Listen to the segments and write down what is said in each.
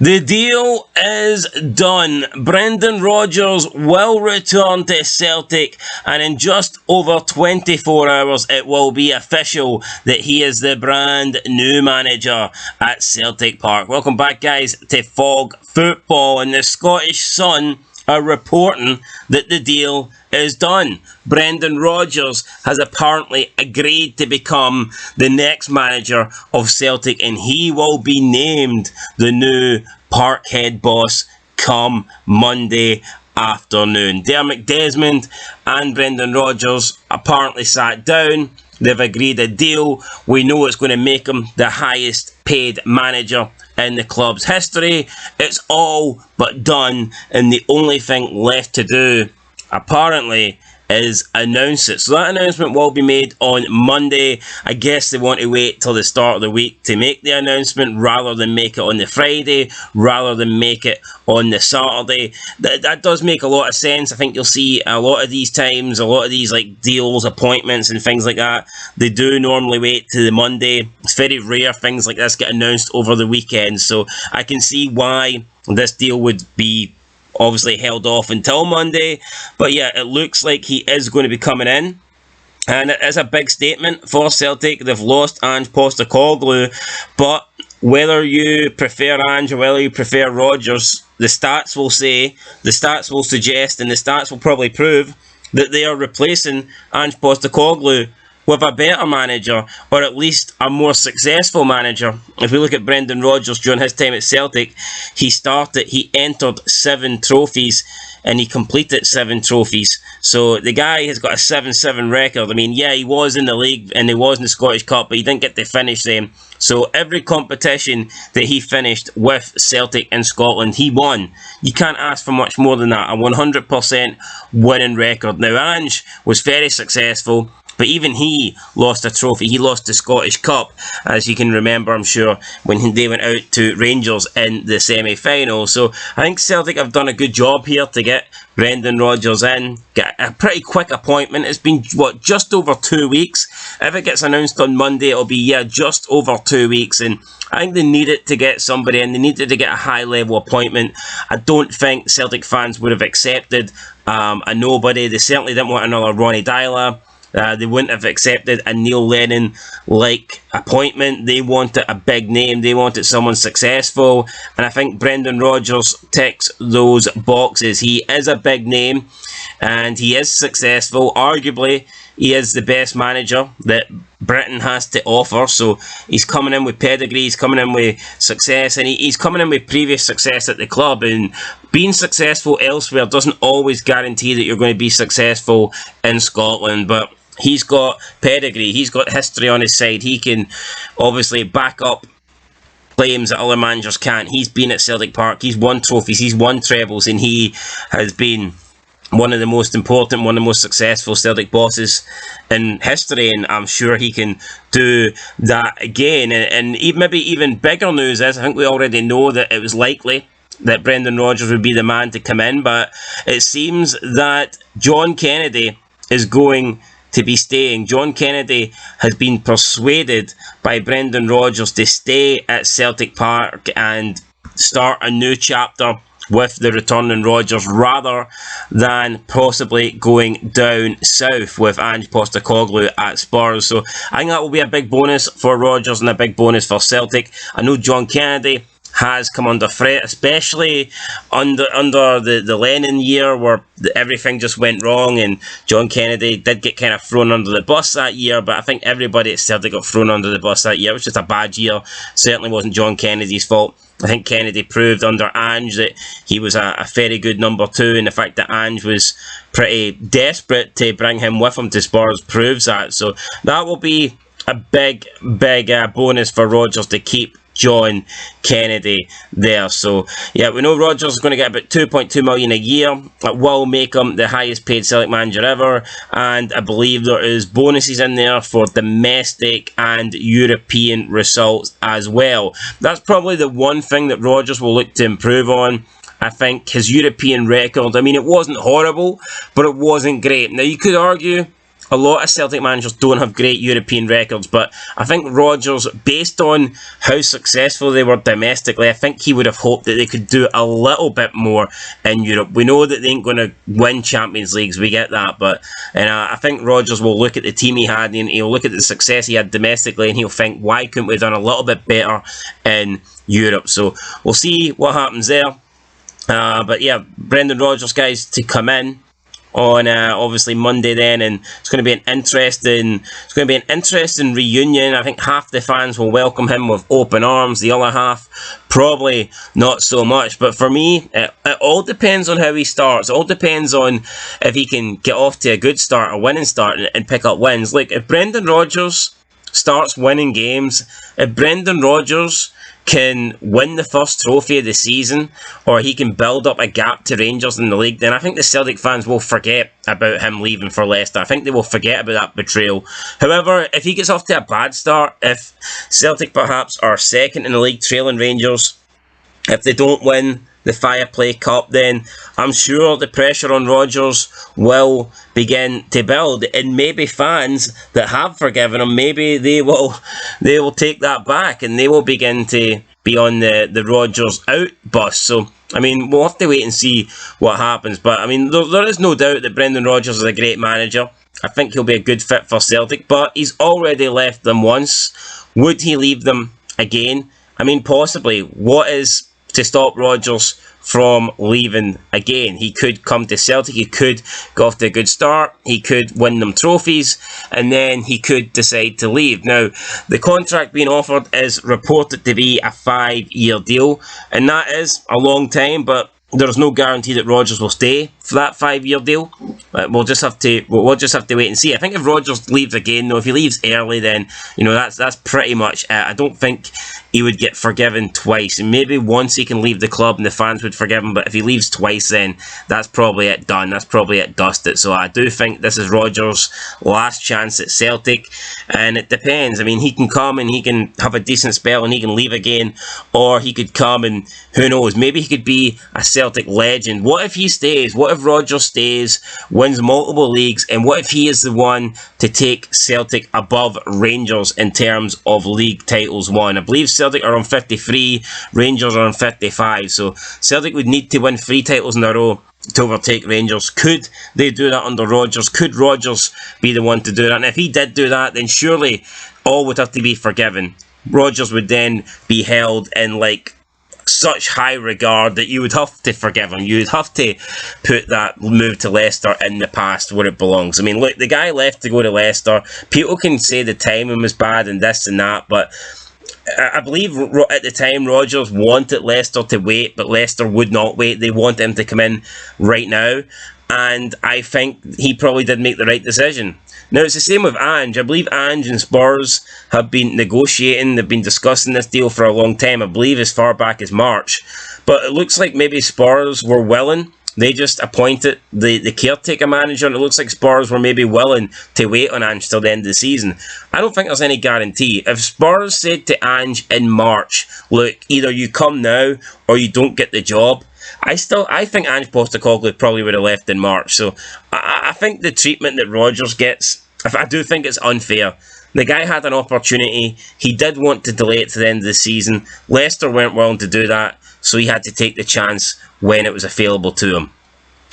The deal is done. Brendan Rodgers will return to Celtic, and in just over 24 hours it will be official that he is the brand new manager at Celtic Park. Welcome back, guys, to Fog Football, and the Scottish Sun are reporting that the deal is done. Brendan Rodgers has apparently agreed to become the next manager of Celtic, and he will be named the new Parkhead boss come Monday afternoon. Dermot Desmond and Brendan Rodgers apparently sat down. They've agreed a deal. We know it's going to make him the highest paid manager in the club's history. It's all but done, and the only thing left to do, apparently, is announce it. So that announcement will be made on Monday. I guess they want to wait till the start of the week to make the announcement rather than make it on the Friday, rather than make it on the Saturday. That does make a lot of sense. I think you'll see a lot of these times, a lot of these like deals, appointments and things like that, they do normally wait to the Monday. It's very rare things like this get announced over the weekend, so I can see why this deal would be obviously held off until Monday. But yeah, it looks like he is going to be coming in, and it is a big statement for Celtic. They've lost Ange Postecoglou, but whether you prefer Ange or whether you prefer Rodgers, the stats will say, the stats will suggest, and the stats will probably prove that they are replacing Ange Postecoglou with a better manager, or at least a more successful manager. If we look at Brendan Rodgers during his time at Celtic, he entered 7 trophies and he completed 7 trophies. So the guy has got a 7-7 record. I mean, yeah, he was in the league and he was in the Scottish Cup, but he didn't get to finish them. So every competition that he finished with Celtic in Scotland, he won. You can't ask for much more than that. A 100% winning record. Now, Ange was very successful, but even he lost a trophy. He lost the Scottish Cup, as you can remember, I'm sure, when they went out to Rangers in the semi-final. So I think Celtic have done a good job here to get Brendan Rodgers in. Get a pretty quick appointment. It's been, what, just over 2 weeks? If it gets announced on Monday, it'll be, yeah, just over 2 weeks. And I think they needed to get somebody in. They needed to get a high-level appointment. I don't think Celtic fans would have accepted a nobody. They certainly didn't want another Ronnie Dyler. They wouldn't have accepted a Neil Lennon-like appointment. They wanted a big name. They wanted someone successful. And I think Brendan Rodgers ticks those boxes. He is a big name and he is successful. Arguably, he is the best manager that Britain has to offer. So he's coming in with pedigree, he's coming in with success, and he's coming in with previous success at the club. And being successful elsewhere doesn't always guarantee that you're going to be successful in Scotland. But he's got pedigree, he's got history on his side. He can obviously back up claims that other managers can't. He's been at Celtic Park, he's won trophies, he's won trebles, and he has been one of the most important, one of the most successful Celtic bosses in history, and I'm sure he can do that again. And maybe even bigger news is, I think we already know that it was likely that Brendan Rodgers would be the man to come in, but it seems that John Kennedy is going to be staying. John Kennedy has been persuaded by Brendan Rodgers to stay at Celtic Park and start a new chapter with the returning Rodgers, rather than possibly going down south with Ange Postecoglou at Spurs. So I think that will be a big bonus for Rodgers and a big bonus for Celtic. I know John Kennedy has come under threat, especially under the Lennon year, where everything just went wrong, and John Kennedy did get kind of thrown under the bus that year. But I think everybody at Celtic got thrown under the bus that year. It was just a bad year. Certainly wasn't John Kennedy's fault. I think Kennedy proved under Ange that he was a very good number 2, and the fact that Ange was pretty desperate to bring him with him to Spurs proves that. So that will be a big bonus for Rodgers to keep John Kennedy there. So yeah, we know Rodgers is going to get about 2.2 million a year. That will make him the highest paid Celtic manager ever, and I believe there is bonuses in there for domestic and European results as well. That's probably the one thing that Rodgers will look to improve on. I think his European record, I mean, it wasn't horrible, but it wasn't great. Now, you could argue a lot of Celtic managers don't have great European records, but I think Rodgers, based on how successful they were domestically, I think he would have hoped that they could do a little bit more in Europe. We know that they ain't going to win Champions Leagues, we get that, but I think Rodgers will look at the team he had and he'll look at the success he had domestically and he'll think, why couldn't we have done a little bit better in Europe? So we'll see what happens there. But yeah, Brendan Rodgers, guys, to come in on obviously Monday then, and it's going to be an interesting reunion. I think half the fans will welcome him with open arms, the other half probably not so much. But for me, it all depends on how he starts. It all depends on if he can get off to a good start, a winning start, and pick up wins. Like, if Brendan Rodgers starts winning games, if Brendan Rodgers can win the first trophy of the season, or he can build up a gap to Rangers in the league, then I think the Celtic fans will forget about him leaving for Leicester. I think they will forget about that betrayal. However, if he gets off to a bad start, if Celtic perhaps are second in the league trailing Rangers, if they don't win the Fireplay Cup, then I'm sure the pressure on Rodgers will begin to build, and maybe fans that have forgiven him, maybe they will take that back and they will begin to be on the Rodgers out bus. So I mean, we'll have to wait and see what happens, but I mean, there is no doubt that Brendan Rodgers is a great manager. I think he'll be a good fit for Celtic, but he's already left them once. Would he leave them again? I mean, possibly. What is to stop Rodgers from leaving again? He could come to Celtic, he could go off to a good start, he could win them trophies, and then he could decide to leave. Now, the contract being offered is reported to be a 5-year deal, and that is a long time, but there's no guarantee that Rodgers will stay for that 5-year deal. We'll just have to wait and see. I think if Rodgers leaves again, though, if he leaves early, then that's pretty much it. I don't think he would get forgiven twice, and maybe once he can leave the club and the fans would forgive him, but if he leaves twice, then that's probably it done. That's probably it dusted. So I do think this is Rodgers' last chance at Celtic, and it depends. I mean, he can come and he can have a decent spell and he can leave again, or he could come and who knows, maybe he could be a Celtic legend. What if he stays? What if Rodgers stays, wins multiple leagues, and what if he is the one to take Celtic above Rangers in terms of league titles won? I believe Celtic are on 53, Rangers are on 55, so Celtic would need to win 3 titles in a row to overtake Rangers. Could they do that under Rodgers? Could Rodgers be the one to do that? And if he did do that, then surely all would have to be forgiven. Rodgers would then be held in such high regard that you would have to forgive him. You would have to put that move to Leicester in the past where it belongs. I mean, look, the guy left to go to Leicester. People can say the timing was bad and this and that, but I believe at the time Rodgers wanted Leicester to wait, but Leicester would not wait. They want him to come in right now, and I think he probably did make the right decision. Now, it's the same with Ange. I believe Ange and Spurs have been negotiating, they've been discussing this deal for a long time, I believe as far back as March. But it looks like maybe Spurs were willing. They just appointed the caretaker manager, and it looks like Spurs were maybe willing to wait on Ange till the end of the season. I don't think there's any guarantee. If Spurs said to Ange in March, look, either you come now or you don't get the job, I think Ange Postecoglou probably would have left in March. So I think the treatment that Rodgers gets, I do think it's unfair. The guy had an opportunity. He did want to delay it to the end of the season. Leicester weren't willing to do that, so he had to take the chance when it was available to him.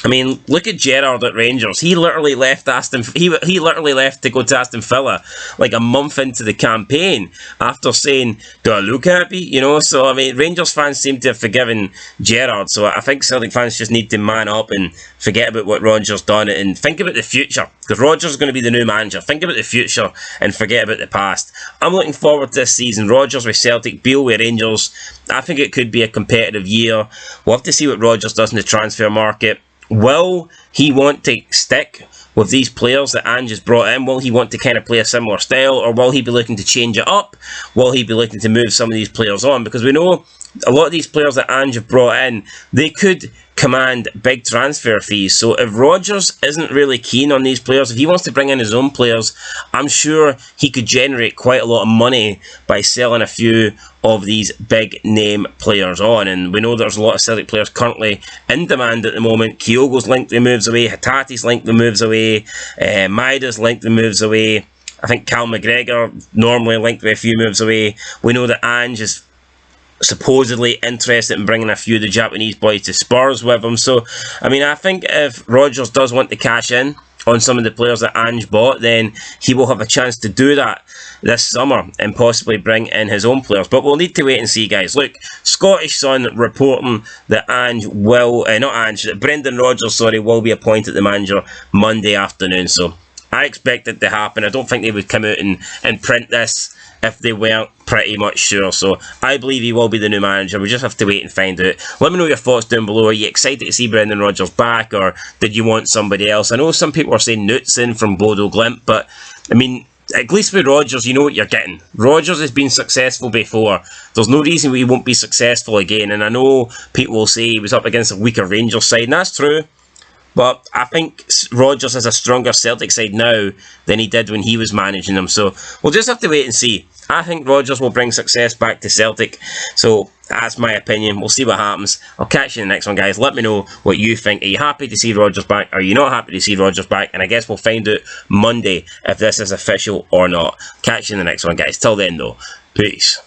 I mean, look at Gerrard at Rangers. He literally left He literally left to go to Aston Villa like a month into the campaign after saying, "Do I look happy?" So I mean, Rangers fans seem to have forgiven Gerrard. So I think Celtic fans just need to man up and forget about what Rodgers done and think about the future, because Rodgers is going to be the new manager. Think about the future and forget about the past. I'm looking forward to this season. Rodgers with Celtic, Beale with Rangers. I think it could be a competitive year. We'll have to see what Rodgers does in the transfer market. Will he want to stick with these players that Ange has brought in? Will he want to kind of play a similar style, or will he be looking to change it up? Will he be looking to move some of these players on? Because we know a lot of these players that Ange have brought in, they could command big transfer fees. So if Rodgers isn't really keen on these players, if he wants to bring in his own players, I'm sure he could generate quite a lot of money by selling a few of these big name players on. And we know there's a lot of Celtic players currently in demand at the moment. Kyogo's linked with moves away, Hatate's linked with moves away, Maida's linked with moves away. I think Cal McGregor normally linked with a few moves away. We know that Ange is supposedly interested in bringing a few of the Japanese boys to Spurs with him. So, I mean, I think if Rodgers does want to cash in on some of the players that Ange bought, then he will have a chance to do that this summer and possibly bring in his own players. But we'll need to wait and see, guys. Look, Scottish Sun reporting that Brendan Rodgers, will be appointed the manager Monday afternoon. So I expect it to happen. I don't think they would come out and print this if they weren't pretty much sure. So I believe he will be the new manager. We just have to wait and find out. Let me know your thoughts down below. Are you excited to see Brendan Rodgers back, or did you want somebody else? I know some people are saying Knutson from Bodo Glimt, but I mean, at least with Rodgers, you know what you're getting. Rodgers has been successful before. There's no reason he won't be successful again. And I know people will say he was up against a weaker Rangers side, and that's true. But I think Rodgers has a stronger Celtic side now than he did when he was managing them. So we'll just have to wait and see. I think Rodgers will bring success back to Celtic. So that's my opinion. We'll see what happens. I'll catch you in the next one, guys. Let me know what you think. Are you happy to see Rodgers back? Are you not happy to see Rodgers back? And I guess we'll find out Monday if this is official or not. Catch you in the next one, guys. Till then, though, peace.